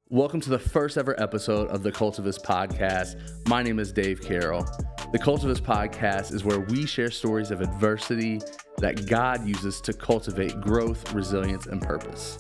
Welcome to the first ever episode of the Cultivus podcast. My name is Dave Carroll. The Cultivus podcast is where we share stories of adversity that God uses to cultivate growth, resilience, and purpose.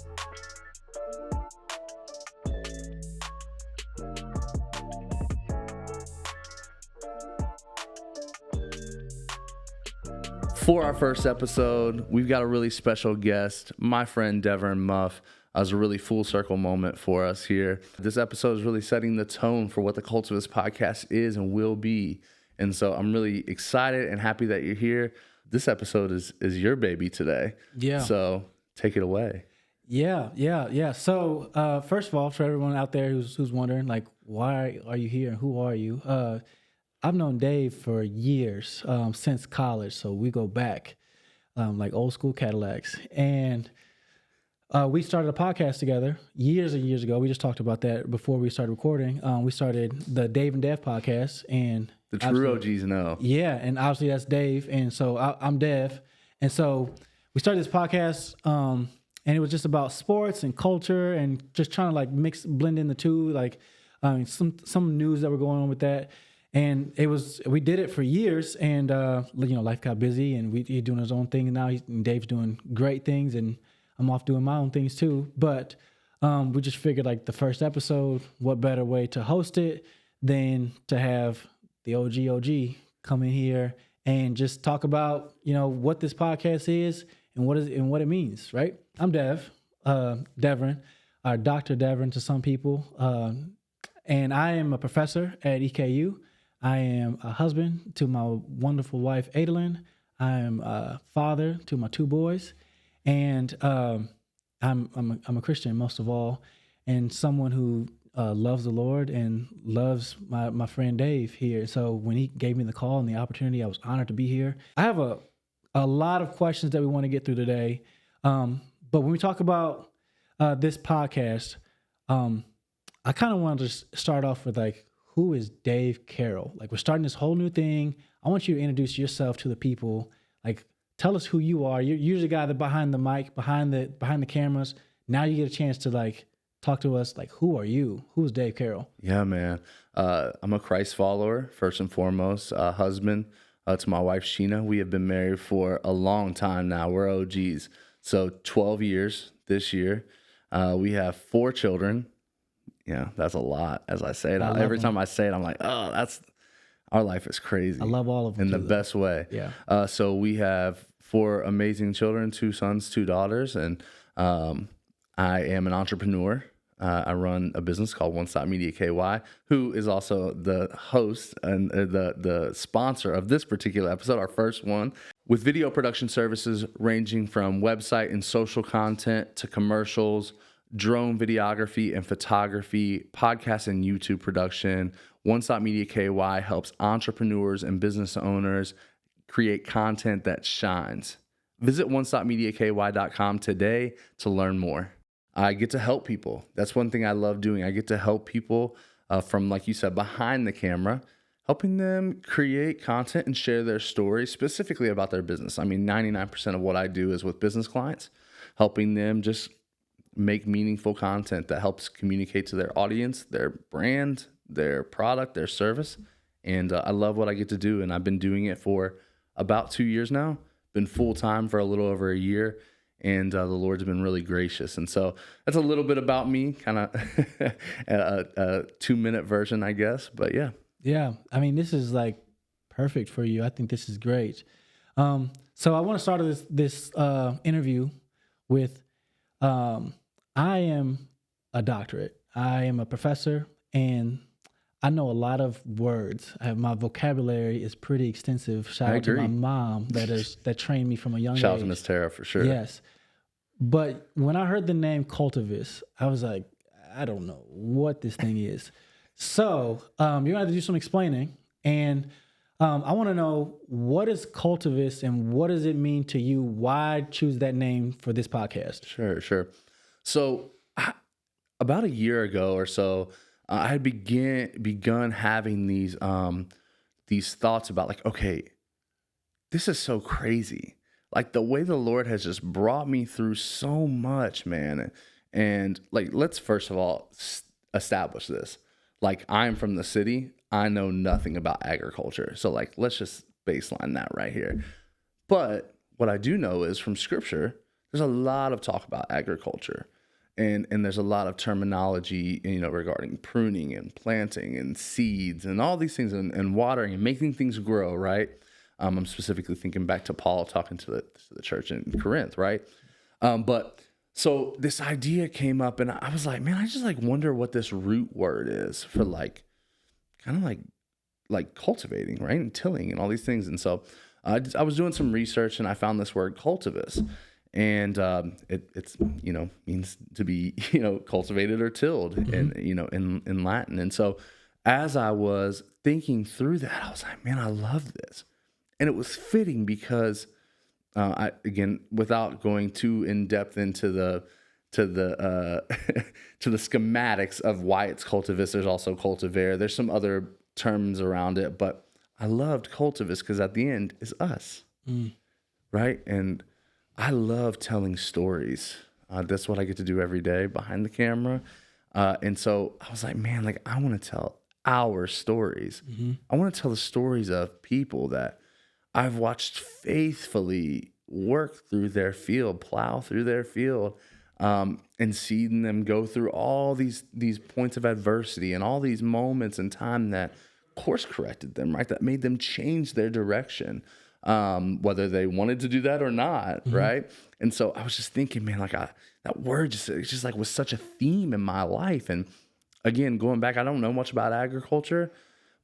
For our first episode, we've got a really special guest, my friend Devin Muff. It was a really full circle moment for us here. This episode is really setting the tone for what the Cultivus podcast is and will be. And so I'm really excited and happy that you're here. This episode is your baby today. Yeah. So take it away. Yeah. So first of all, for everyone out there who's wondering, like, why are you here and who are you? I've known Dave for years, since college. So we go back like old school Cadillacs. And we started a podcast together years and years ago. We just talked about that before we started recording. We started the Dave and Dev podcast, and the true OGs know. Yeah, and obviously that's Dave, and so I'm Dev, and so we started this podcast, and it was just about sports and culture, and just trying to like blend in the two, like some news that were going on with that. And we did it for years, and life got busy, and he's doing his own thing, and now Dave's doing great things, and I'm off doing my own things too. But we just figured, like, the first episode, what better way to host it than to have the OG come in here and just talk about, what this podcast is and what it means, right? I'm Dev, Devin, or Dr. Devin to some people, and I am a professor at EKU. I am a husband to my wonderful wife, Adalyn. I am a father to my two boys. And I'm a Christian most of all, and someone who loves the Lord and loves my friend Dave here. So when he gave me the call and the opportunity, I was honored to be here. I have a lot of questions that we want to get through today. But when we talk about this podcast, I kind of want to just start off with, like, who is Dave Carroll? Like, we're starting this whole new thing. I want you to introduce yourself to the people. Like, tell us who you are. You're usually the guy that behind the mic, behind the cameras. Now you get a chance to, like, talk to us. Like, who are you? Who's Dave Carroll? Yeah, man. I'm a Christ follower, first and foremost. Husband to my wife, Sheena. We have been married for a long time now. We're OGs. So 12 years this year. We have 4 children. Yeah, that's a lot. As I say it, every time I say it, I'm like, oh, our life is crazy. I love all of them in the best way. Yeah. So we have 4 amazing children, 2 sons, 2 daughters, and I am an entrepreneur. I run a business called One Stop Media KY, who is also the host and the sponsor of this particular episode, our first one, with video production services ranging from website and social content to commercials, drone videography and photography, podcast and YouTube production. One Stop Media KY helps entrepreneurs and business owners create content that shines. Visit onestopmediaky.com today to learn more. I get to help people. That's one thing I love doing. I get to help people from, like you said, behind the camera, helping them create content and share their stories specifically about their business. I mean, 99% of what I do is with business clients, helping them just make meaningful content that helps communicate to their audience, their brand, their product, their service. And I love what I get to do. And I've been doing it for about 2 years now, been full-time for a little over a year. And the Lord's been really gracious. And so that's a little bit about me, kind of a 2-minute version, I guess. But yeah. Yeah. I mean, this is like perfect for you. I think this is great. So I want to start this interview with, I am a doctorate. I am a professor, and I know a lot of words. My vocabulary is pretty extensive. Shout out to my mom that trained me from a young age. Shout out to Miss Tara for sure. Yes. But when I heard the name Cultivus, I was like, I don't know what this thing is. So you're going to have to do some explaining. And I want to know, what is Cultivus and what does it mean to you? Why choose that name for this podcast? Sure. So about a year ago or so, I had begun having these thoughts about, like, okay, this is so crazy. Like, the way the Lord has just brought me through so much, man. And like, let's first of all establish this. Like, I'm from the city. I know nothing about agriculture. So, like, let's just baseline that right here. But what I do know is from scripture, there's a lot of talk about agriculture. And there's a lot of terminology, regarding pruning and planting and seeds and all these things, and watering and making things grow, right? I'm specifically thinking back to Paul talking to the church in Corinth, right? But so this idea came up, and I was like, man, I just like wonder what this root word is for like, kind of like cultivating, right? And tilling and all these things. And so I was doing some research, and I found this word cultivus. And it's means to be cultivated or tilled, and in Latin. And so as I was thinking through that, I was like, man, I love this, and it was fitting because I, again, without going too in depth into the to the to the schematics of why it's cultivus. There's also cultivare. There's some other terms around it, but I loved cultivus because at the end is us, right? And I love telling stories. That's what I get to do every day behind the camera. And so I was like, man, like I want to tell our stories. I want to tell the stories of people that I've watched faithfully work through their field, plow through their field, and seeing them go through all these points of adversity and all these moments in time that course corrected them, right? That made them change their direction, whether they wanted to do that or not, right? And so I was just thinking, man, like that word just like was such a theme in my life. And again, going back, I don't know much about agriculture,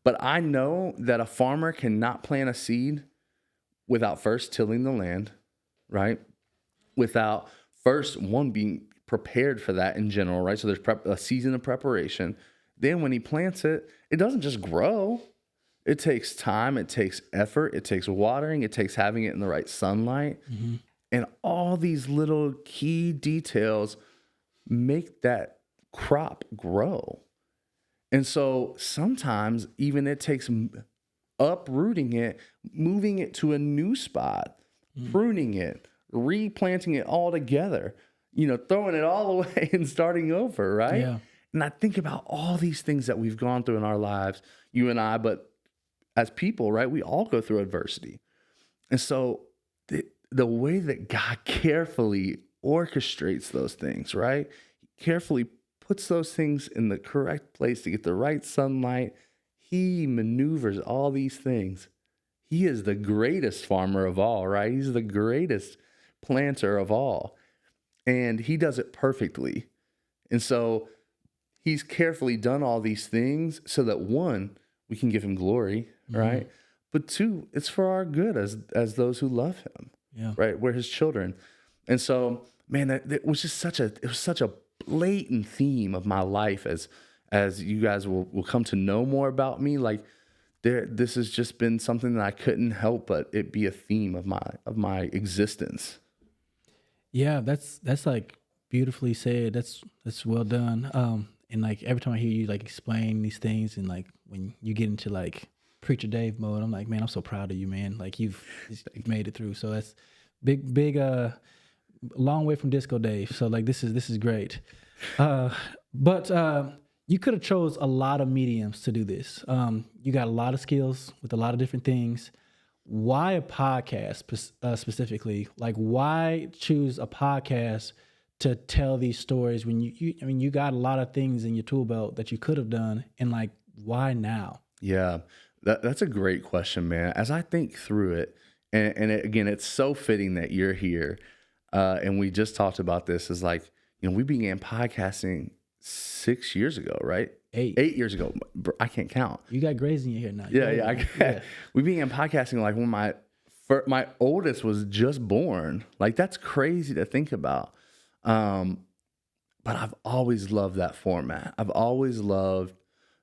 but I know that a farmer cannot plant a seed without first tilling the land, right? Without first, one, being prepared for that in general, right? So there's a season of preparation. Then when he plants it, it doesn't just grow. It takes time. It takes effort. It takes watering. It takes having it in the right sunlight. And all these little key details make that crop grow. And so sometimes even it takes uprooting it, moving it to a new spot, pruning it, replanting it all together, throwing it all away and starting over, right? Yeah. And I think about all these things that we've gone through in our lives, you and I, but as people, right, we all go through adversity. And so the way that God carefully orchestrates those things, right? He carefully puts those things in the correct place to get the right sunlight. He maneuvers all these things. He is the greatest farmer of all, right? He's the greatest planter of all. And he does it perfectly. And so he's carefully done all these things so that, one, we can give him glory, right? But two, it's for our good as those who love him, right? We're his children. And so, man, it was just such a blatant theme of my life as you guys will come to know more about me. Like this has just been something that I couldn't help but it be a theme of my existence. Yeah, that's like beautifully said. That's well done. And like every time I hear you like explain these things, and like when you get into like preacher Dave mode, I'm like, man, I'm so proud of you, man. Like you've made it through. So that's big long way from Disco Dave. So like this is great. But you could have chose a lot of mediums to do this. You got a lot of skills with a lot of different things. Why a podcast specifically? Like, why choose a podcast to tell these stories when you got a lot of things in your tool belt that you could have done, and like, why now? Yeah, that's a great question, man. As I think through it, and again, it's so fitting that you're here, and we just talked about this. Is like, we began podcasting 6 years ago, right? 8 years ago. I can't count. You got grays in your hair now. Yeah. We began podcasting like when my oldest was just born. Like that's crazy to think about. But I've always loved that format. I've always loved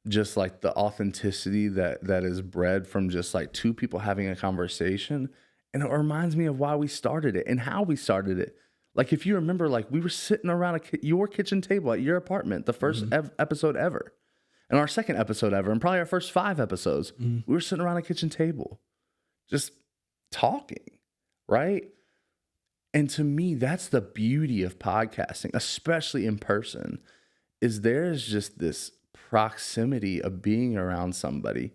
just like the authenticity that is bred from just like two people having a conversation. And it reminds me of why we started it and how we started it. Like if you remember, like we were sitting around your kitchen table at your apartment, the first episode ever. And our second episode ever, and probably our first 5 episodes, we were sitting around a kitchen table, just talking, right? And to me, that's the beauty of podcasting, especially in person, is there's just this proximity of being around somebody,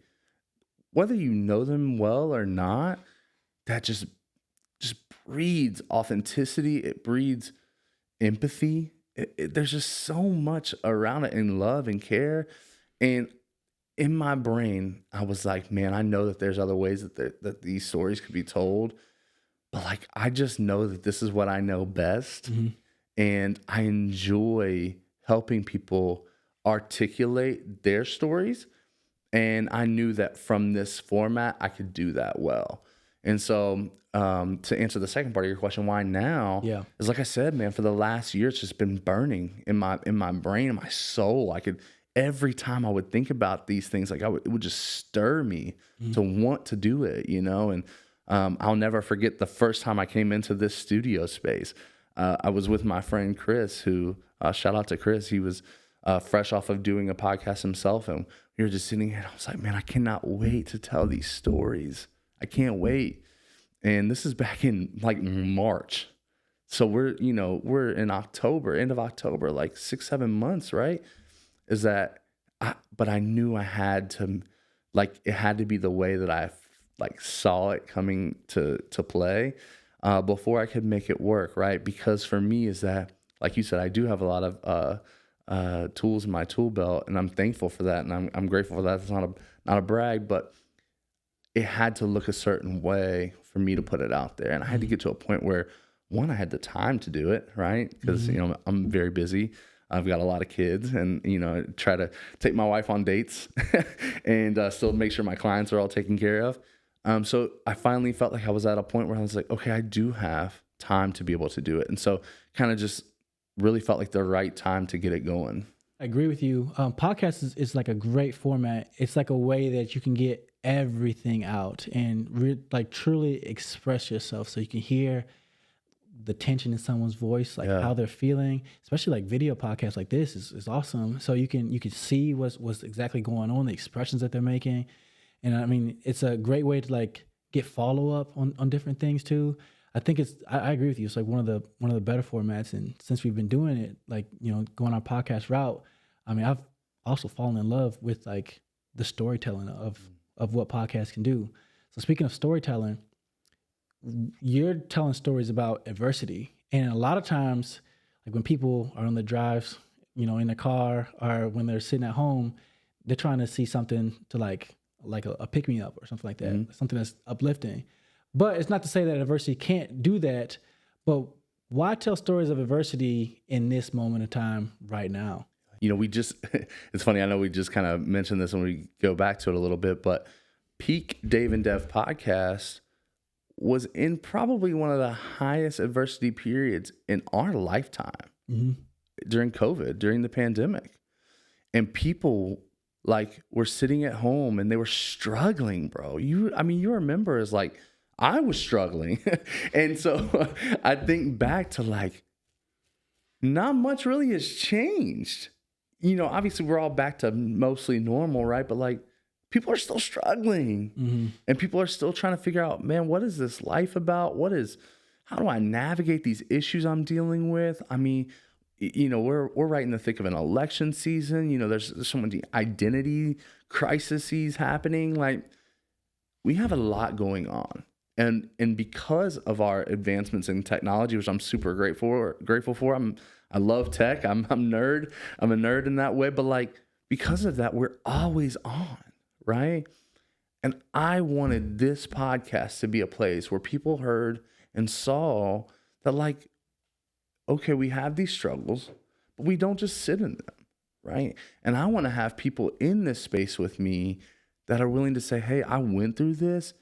whether you know them well or not, that just breeds authenticity. It breeds empathy. There's just so much around it, and love and care. And in my brain, I was like, man, I know that there's other ways that these stories could be told, but like, I just know that this is what I know best. Mm-hmm. And I enjoy helping people articulate their stories. And I knew that from this format, I could do that well. And so, to answer the second part of your question, why now? Yeah. Is like I said, man, for the last year, it's just been burning in my brain, in my soul. I could, every time I would think about these things, like it would just stir me to want to do it, you know. And I'll never forget the first time I came into this studio space. I was with my friend Chris, who shout out to Chris. He was fresh off of doing a podcast himself, and we were just sitting here. And I was like, man, I cannot wait to tell these stories. I can't wait. And this is back in like March. So we're in October, end of October, like 6-7 months, right? But I knew I had to, like, it had to be the way that I like saw it coming to play before I could make it work, right? Because for me is that, like you said, I do have a lot of tools in my tool belt, and I'm thankful for that, and I'm grateful for that. It's not a brag, but it had to look a certain way for me to put it out there. And I had to get to a point where, one, I had the time to do it, right? Because, I'm very busy. I've got a lot of kids, and, try to take my wife on dates and still make sure my clients are all taken care of. So I finally felt like I was at a point where I was like, okay, I do have time to be able to do it. And so kind of just really felt like the right time to get it going. I agree with you. Podcast is like a great format. It's like a way that you can get everything out and like truly express yourself, so you can hear the tension in someone's voice, like how they're feeling. Especially like video podcasts like this is awesome. So you can see what's exactly going on, the expressions that they're making. And I mean, it's a great way to like get follow up on different things too. I think I agree with you. It's like one of the better formats. And since we've been doing it, like, going our podcast route, I mean, I've also fallen in love with like the storytelling of what podcasts can do. So speaking of storytelling, you're telling stories about adversity. And a lot of times, like when people are on the drives, in their car, or when they're sitting at home, they're trying to see something to like a pick me up or something like that, something that's uplifting. But it's not to say that adversity can't do that. But why tell stories of adversity in this moment of time right now? It's funny. I know we just kind of mentioned this when we go back to it a little bit, but peak Dave and Dev podcast was in probably one of the highest adversity periods in our lifetime during COVID, during the pandemic. And people like were sitting at home and they were struggling, bro. You remember as like, I was struggling. And so I think back to like, not much really has changed. Obviously we're all back to mostly normal, right? But like, people are still struggling and people are still trying to figure out, man, what is this life about? How do I navigate these issues I'm dealing with? I mean, we're right in the thick of an election season. There's so many identity crises happening. Like, we have a lot going on. And because of our advancements in technology, which I'm super grateful for, I love tech. I'm a nerd in that way. But like, because of that, we're always on, right? And I wanted this podcast to be a place where people heard and saw that, like, okay, we have these struggles, but we don't just sit in them, right? And I want to have people in this space with me that are willing to say, hey, I went through this,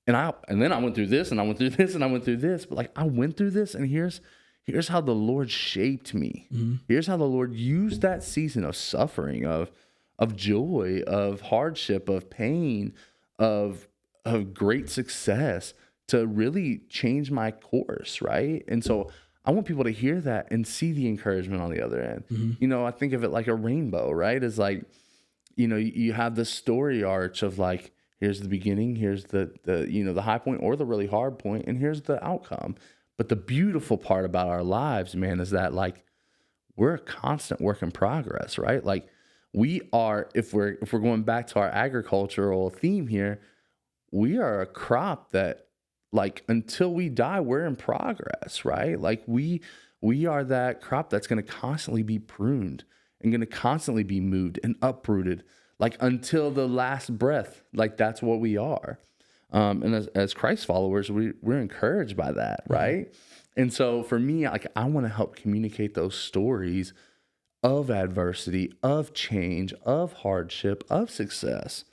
and then I went through this, and I went through this, and I went through this, but like, I went through this, and here's how the Lord shaped me. Here's how the Lord used that season of suffering, of joy, of hardship, of pain, of great success to really change my course, right? And so I want people to hear that and see the encouragement on the other end. I think of it like a rainbow, right? It's like, you have the story arch of like, here's the beginning, here's the high point or the really hard point, and here's the outcome. But the beautiful part about our lives, man, is that like, we're a constant work in progress, right? Like we are, if we're going back to our agricultural theme here, we are a crop that, like, until we die, we're in progress, right? Like we are that crop that's going to constantly be pruned and going to constantly be moved and uprooted, like until the last breath. Like that's what we are. And as Christ followers, we're encouraged by that, right? And so for me, like I want to help communicate those stories of adversity, of change, of hardship, of success,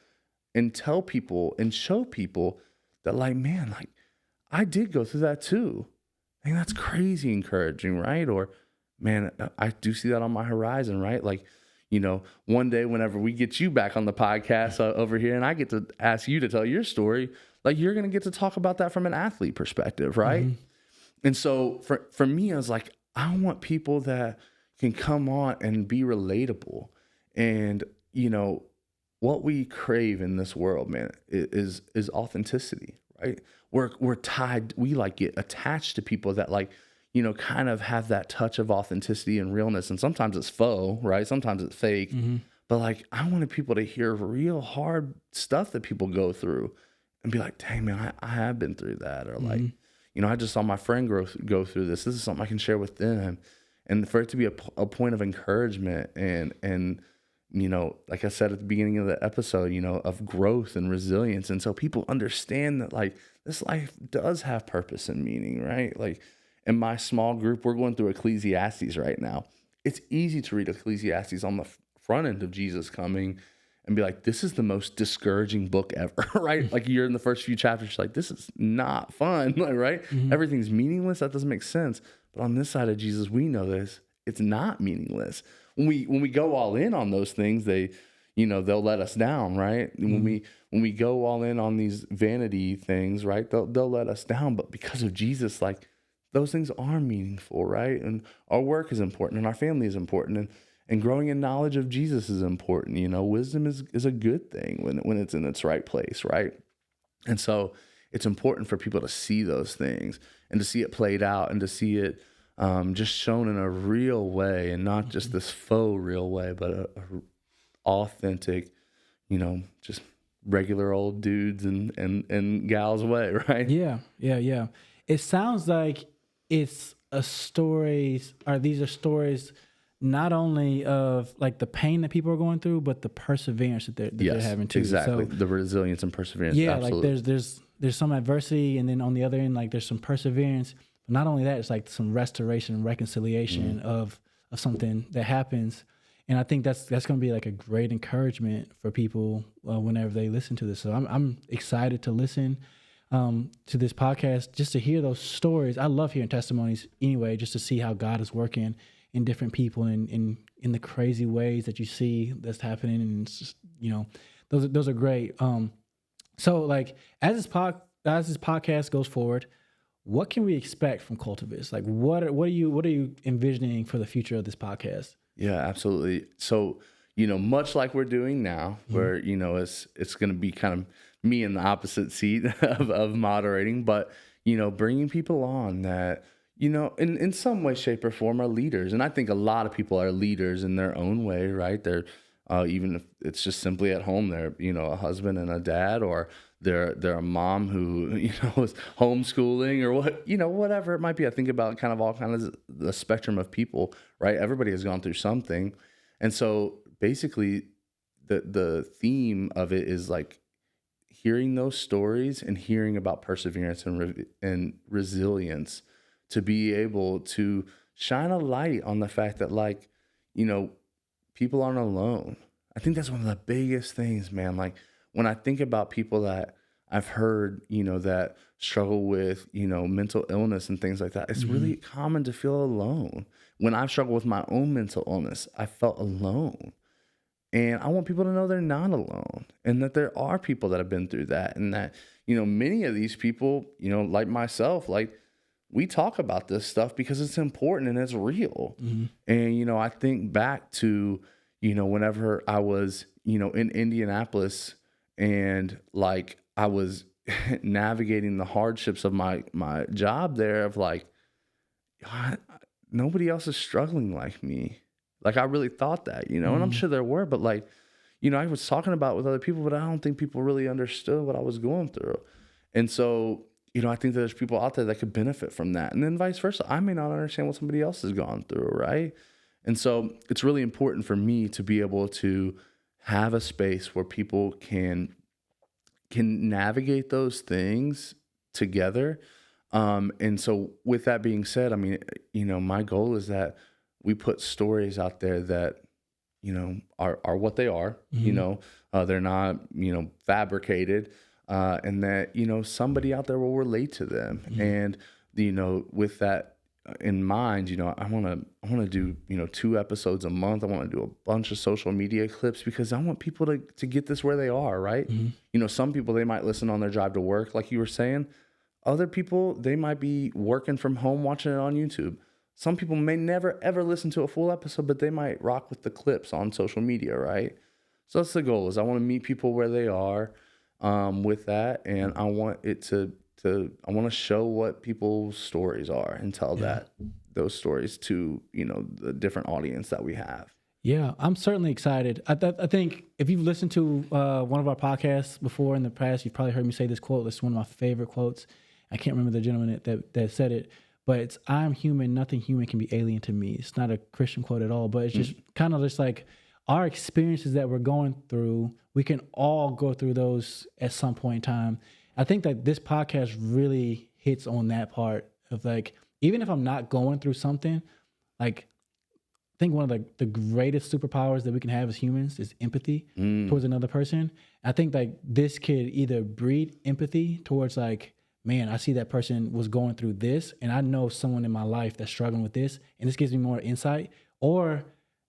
and tell people and show people that, like, man, like I did go through that too. I think that's crazy encouraging, right? Or, man, I do see that on my horizon, right? Like, one day whenever we get you back on the podcast over here and I get to ask you to tell your story, like you're going to get to talk about that from an athlete perspective, right? And so for me, I was like, I want people that can come on and be relatable. And, what we crave in this world, man, is authenticity, right? We're tied, we like get attached to people that like, kind of have that touch of authenticity and realness. And sometimes it's faux, right? Sometimes it's fake. But like, I wanted people to hear real hard stuff that people go through and be like, dang, man, I have been through that. Or like, I just saw my friend go through this. This is something I can share with them. And for it to be a point of encouragement and, like I said at the beginning of the episode, of growth and resilience. And so people understand that like this life does have purpose and meaning, right? Like in my small group, we're going through Ecclesiastes right now. It's easy to read Ecclesiastes on the front end of Jesus coming and be like, this is the most discouraging book ever, right? Like you're in the first few chapters, you're like, this is not fun, right? Everything's meaningless. That doesn't make sense. But on this side of Jesus, we know this. It's not meaningless. When we go all in on those things, they'll let us down, right? When we go all in on these vanity things, right? They'll let us down. But because of Jesus, like those things are meaningful, right? And our work is important and our family is important and growing in knowledge of Jesus is important. Wisdom is a good thing when it's in its right place, right? And so it's important for people to see those things and to see it played out and to see it just shown in a real way and not just this faux real way, but a authentic, just regular old dudes and gals way, right? Yeah. It sounds like it's these are stories not only of like the pain that people are going through, but the perseverance that they're having too. Exactly. So, the resilience and perseverance. yeah, Absolutely. like there's some adversity, and then on the other end, like there's some perseverance. But not only that, it's like some restoration and reconciliation of something that happens. And I think that's going to be like a great encouragement for people whenever they listen to this. So I'm excited to listen to this podcast just to hear those stories. I love hearing testimonies anyway, just to see how God is working in different people and in the crazy ways that you see that's happening. And it's just, those are great. So like as this podcast goes forward, what can we expect from Cultivus? Like what are you envisioning for the future of this podcast? Yeah, absolutely. So, much like we're doing now, where, it's going to be kind of me in the opposite seat of moderating, but, bringing people on that, in some way, shape, or form are leaders. And I think a lot of people are leaders in their own way, right? They're, even if it's just simply at home, they're, a husband and a dad, or they're a mom who, is homeschooling or whatever it might be. I think about kind of all kinds of the spectrum of people, right? Everybody has gone through something. And so basically the theme of it is like hearing those stories and hearing about perseverance and resilience to be able to shine a light on the fact that like, people aren't alone. I think that's one of the biggest things, man. Like when I think about people that I've heard, that struggle with, mental illness and things like that, it's really common to feel alone. When I've struggled with my own mental illness, I felt alone. And I want people to know they're not alone and that there are people that have been through that and that, many of these people, like myself, like we talk about this stuff because it's important and it's real. And, I think back to, whenever I was, in Indianapolis and like I was navigating the hardships of my job there of like, nobody else is struggling like me. Like, I really thought that, and I'm sure there were, but like, I was talking about it with other people, but I don't think people really understood what I was going through. And so, I think there's people out there that could benefit from that. And then vice versa. I may not understand what somebody else has gone through, right? And so it's really important for me to be able to have a space where people can navigate those things together. And so with that being said, I mean, my goal is that we put stories out there that, are what they are, they're not, fabricated, and that, somebody out there will relate to them. And, with that in mind, I want to do, 2 episodes a month. I want to do a bunch of social media clips because I want people to get this where they are, right? Some people, they might listen on their drive to work, like you were saying. Other people, they might be working from home, watching it on YouTube. Some people may never, ever listen to a full episode, but they might rock with the clips on social media, right? So that's the goal, is I want to meet people where they are with that. And I want it I want to show what people's stories are and tell those stories to, the different audience that we have. Yeah, I'm certainly excited. I think if you've listened to one of our podcasts before in the past, you've probably heard me say this quote. It's one of my favorite quotes. I can't remember the gentleman that said it, but it's, "I'm human, nothing human can be alien to me." It's not a Christian quote at all, but it's just kind of just like our experiences that we're going through, we can all go through those at some point in time. I think that this podcast really hits on that part of like, even if I'm not going through something, like, I think one of the greatest superpowers that we can have as humans is empathy towards another person. I think like this could either breed empathy towards like, man, I see that person was going through this, and I know someone in my life that's struggling with this, and this gives me more insight. Or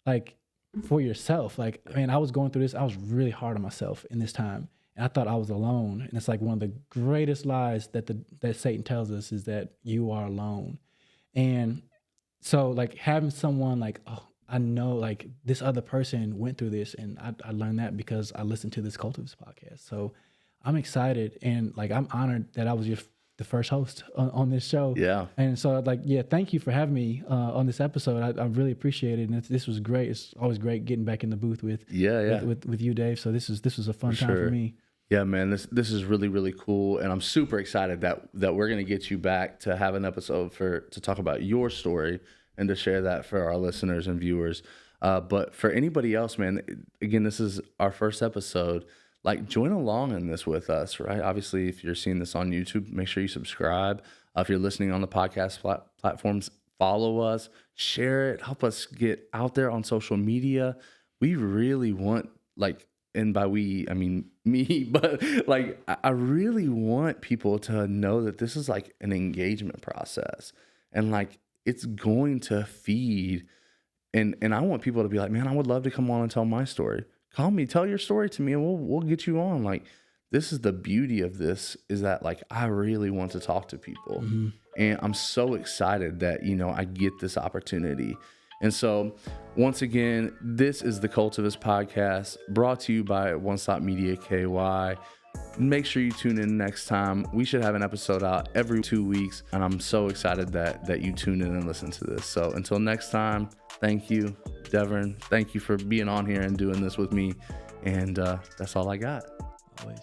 like for yourself, like, man, I was going through this. I was really hard on myself in this time, and I thought I was alone. And it's like one of the greatest lies that Satan tells us is that you are alone. And so like having someone like, oh, I know like this other person went through this, and I learned that because I listened to this Cultivus podcast. So I'm excited, and like I'm honored that I was the first host on this show. Yeah. And so like, yeah, thank you for having me on this episode. I really appreciate it, and this was great. It's always great getting back in the booth with you, Dave. So this was a fun time for me. Yeah, man, this is really, really cool, and I'm super excited that we're gonna get you back to have an episode to talk about your story and to share that for our listeners and viewers. But for anybody else, man, again, this is our first episode. Like, join along in this with us, right? Obviously, if you're seeing this on YouTube, make sure you subscribe. If you're listening on the podcast platforms, follow us, share it, help us get out there on social media. We really want, like, and by we, I mean me, but like, I really want people to know that this is like an engagement process, and like, it's going to feed. And I want people to be like, man, I would love to come on and tell my story. Call me, tell your story to me, and we'll get you on. Like, this is the beauty of this, is that like, I really want to talk to people. And I'm so excited that, I get this opportunity. And so once again, this is the Cultivus podcast, brought to you by One Stop Media KY. Make sure you tune in next time. We should have an episode out every 2 weeks, and I'm so excited that you tune in and listen to this. So until next time, thank you, Devin. Thank you for being on here and doing this with me. And that's all I got. Always.